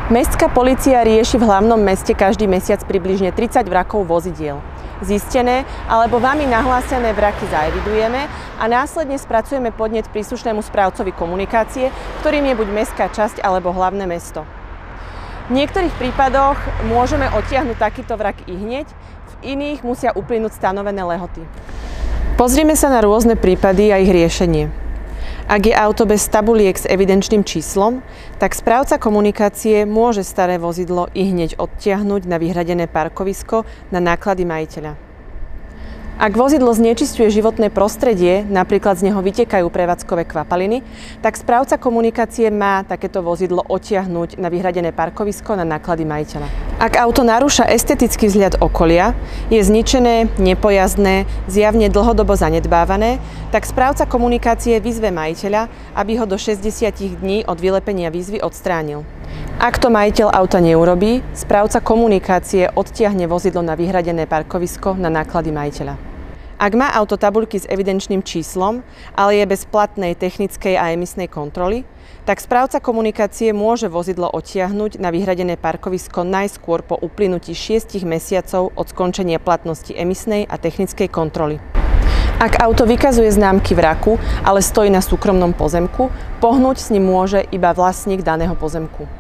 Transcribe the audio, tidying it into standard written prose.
Mestská polícia rieši v hlavnom meste každý mesiac približne 30 vrakov vozidiel. Zistené alebo vami nahlásené vraky zaevidujeme a následne spracujeme podnet príslušnému správcovi komunikácie, ktorým je buď mestská časť alebo hlavné mesto. V niektorých prípadoch môžeme odtiahnuť takýto vrak ihneď, v iných musia uplynúť stanovené lehoty. Pozrime sa na rôzne prípady a ich riešenie. Ak je auto bez tabuliek s evidenčným číslom, tak správca komunikácie môže staré vozidlo ihneď odtiahnuť na vyhradené parkovisko na náklady majiteľa. Ak vozidlo znečisťuje životné prostredie, napríklad z neho vytekajú prevádzkové kvapaliny, tak správca komunikácie má takéto vozidlo odtiahnuť na vyhradené parkovisko na náklady majiteľa. Ak auto narúša estetický vzhľad okolia, je zničené, nepojazdné, zjavne dlhodobo zanedbávané, tak správca komunikácie vyzve majiteľa, aby ho do 60 dní od vylepenia výzvy odstránil. Ak to majiteľ auta neurobí, správca komunikácie odtiahne vozidlo na vyhradené parkovisko na náklady majiteľa. Ak má auto tabuľky s evidenčným číslom, ale je bez platnej technickej a emisnej kontroly, tak správca komunikácie môže vozidlo odtiahnuť na vyhradené parkovisko najskôr po uplynutí 6 mesiacov od skončenia platnosti emisnej a technickej kontroly. Ak auto vykazuje známky vraku, ale stojí na súkromnom pozemku, pohnúť s ním môže iba vlastník daného pozemku.